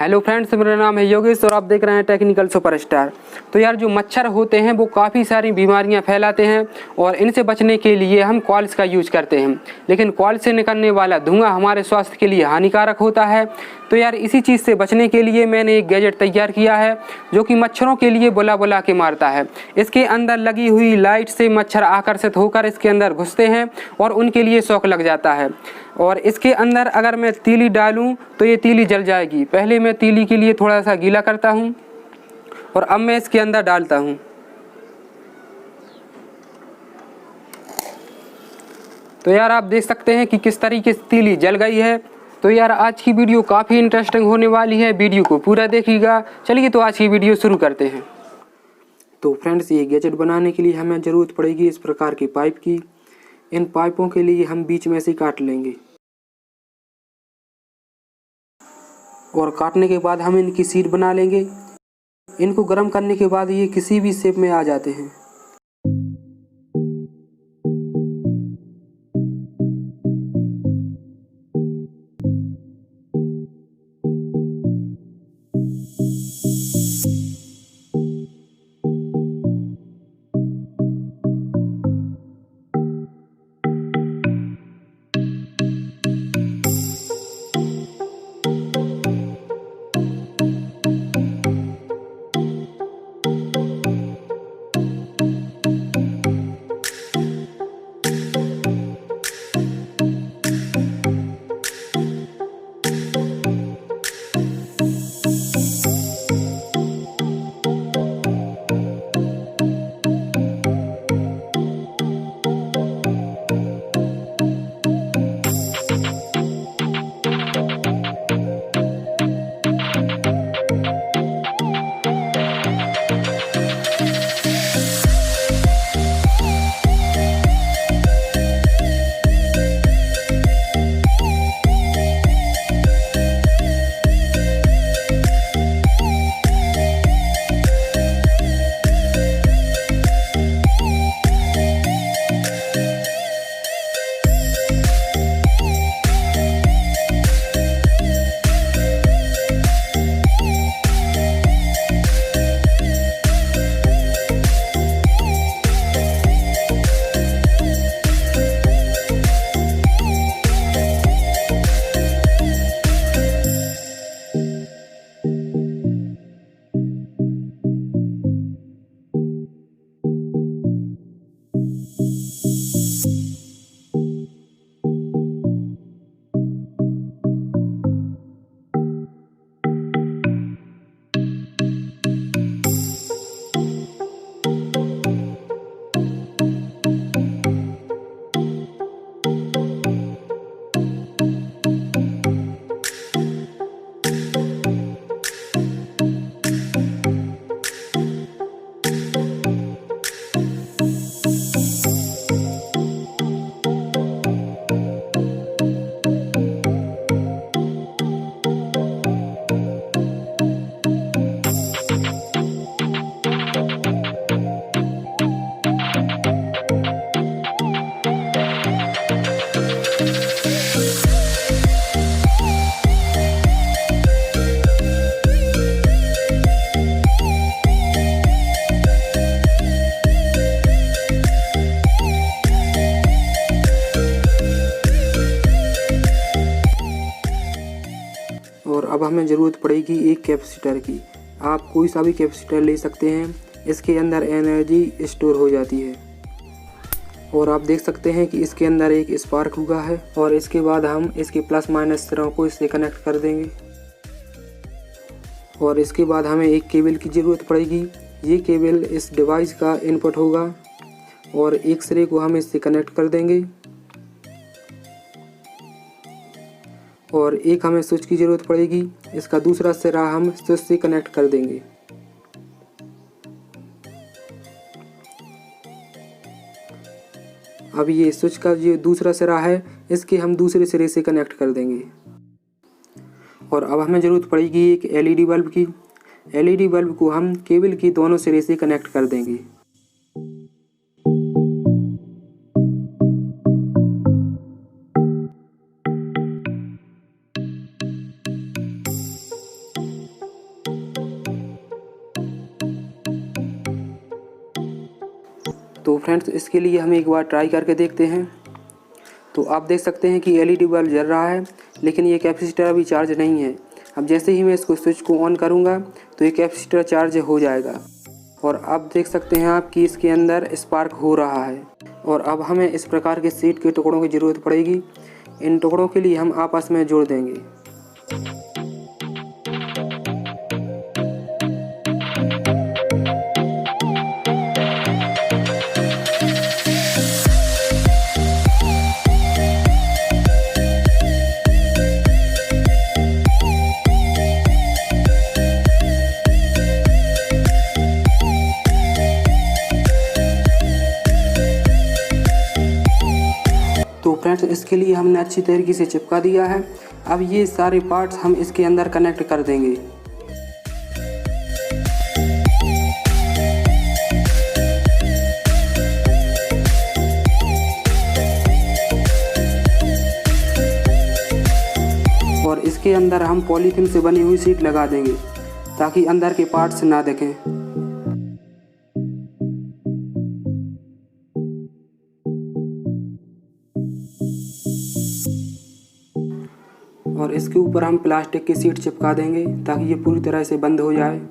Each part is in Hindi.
हेलो फ्रेंड्स, मेरा नाम है योगेश और आप देख रहे हैं टेक्निकल सुपरस्टार। तो यार, जो मच्छर होते हैं वो काफ़ी सारी बीमारियां फैलाते हैं और इनसे बचने के लिए हम कॉइल्स का यूज करते हैं, लेकिन कॉइल से निकलने वाला धुआं हमारे स्वास्थ्य के लिए हानिकारक होता है। तो यार, इसी चीज़ से बचने के लिए मैंने एक गैजेट तैयार किया है जो कि मच्छरों के लिए बुला बुला के मारता है। इसके अंदर लगी हुई लाइट से मच्छर आकर्षित होकर इसके अंदर घुसते हैं और उनके लिए शौक लग जाता है। और इसके अंदर अगर मैं तीली डालूं तो ये तीली जल जाएगी। पहले मैं तीली के लिए थोड़ा सा गीला करता हूं और अब मैं इसके अंदर डालता हूं। तो यार, आप देख सकते हैं कि किस तरीके से तीली जल गई है। तो यार, आज की वीडियो काफ़ी इंटरेस्टिंग होने वाली है, वीडियो को पूरा देखिएगा। चलिए तो आज की वीडियो शुरू करते हैं। तो फ्रेंड्स, ये गैजेट बनाने के लिए हमें ज़रूरत पड़ेगी इस प्रकार की पाइप की। इन पाइपों के लिए हम बीच में से काट लेंगे और काटने के बाद हम इनकी शीट बना लेंगे। इनको गर्म करने के बाद ये किसी भी शेप में आ जाते हैं। और अब हमें ज़रूरत पड़ेगी एक कैपेसिटर की। आप कोई सा भी कैपेसिटर ले सकते हैं, इसके अंदर एनर्जी स्टोर हो जाती है। और आप देख सकते हैं कि इसके अंदर एक स्पार्क हुआ है और इसके बाद हम इसके प्लस माइनस सिरों को इससे कनेक्ट कर देंगे। और इसके बाद हमें एक केबल की ज़रूरत पड़ेगी। ये केबल इस डिवाइस का इनपुट होगा और एक सिरे को हम इससे कनेक्ट कर देंगे और एक हमें स्विच की ज़रूरत पड़ेगी। इसका दूसरा सिरा हम स्विच से कनेक्ट कर देंगे। अब ये स्विच का जो दूसरा सिरा है इसके हम दूसरे सिरे से कनेक्ट कर देंगे। और अब हमें ज़रूरत पड़ेगी एक एलईडी बल्ब की। एलईडी बल्ब को हम केबल की दोनों सिरे से कनेक्ट कर देंगे। तो फ्रेंड्स इसके लिए हम एक बार ट्राई करके देखते हैं। तो आप देख सकते हैं कि एलईडी बल्ब जल रहा है, लेकिन ये कैपेसिटर अभी चार्ज नहीं है। अब जैसे ही मैं इसको स्विच को ऑन करूँगा तो ये कैपेसिटर चार्ज हो जाएगा और अब देख सकते हैं आप कि इसके अंदर स्पार्क हो रहा है। और अब हमें इस प्रकार के सीट के टुकड़ों की ज़रूरत पड़ेगी। इन टुकड़ों के लिए हम आपस में जोड़ देंगे। तो फ्रेंड्स इसके लिए हमने अच्छी तरीके से चिपका दिया है। अब ये सारे पार्ट्स हम इसके अंदर कनेक्ट कर देंगे। और इसके अंदर हम पॉलीथीन से बनी हुई शीट लगा देंगे ताकि अंदर के पार्ट्स ना दिखें। और इसके ऊपर हम प्लास्टिक की शीट चिपका देंगे ताकि ये पूरी तरह से बंद हो जाए।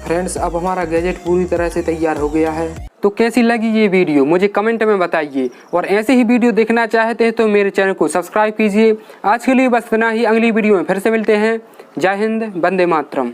फ्रेंड्स अब हमारा गैजेट पूरी तरह से तैयार हो गया है। तो कैसी लगी ये वीडियो मुझे कमेंट में बताइए और ऐसे ही वीडियो देखना चाहते हैं तो मेरे चैनल को सब्सक्राइब कीजिए। आज के लिए बस इतना ही, अगली वीडियो में फिर से मिलते हैं। जय हिंद, वंदे मातरम।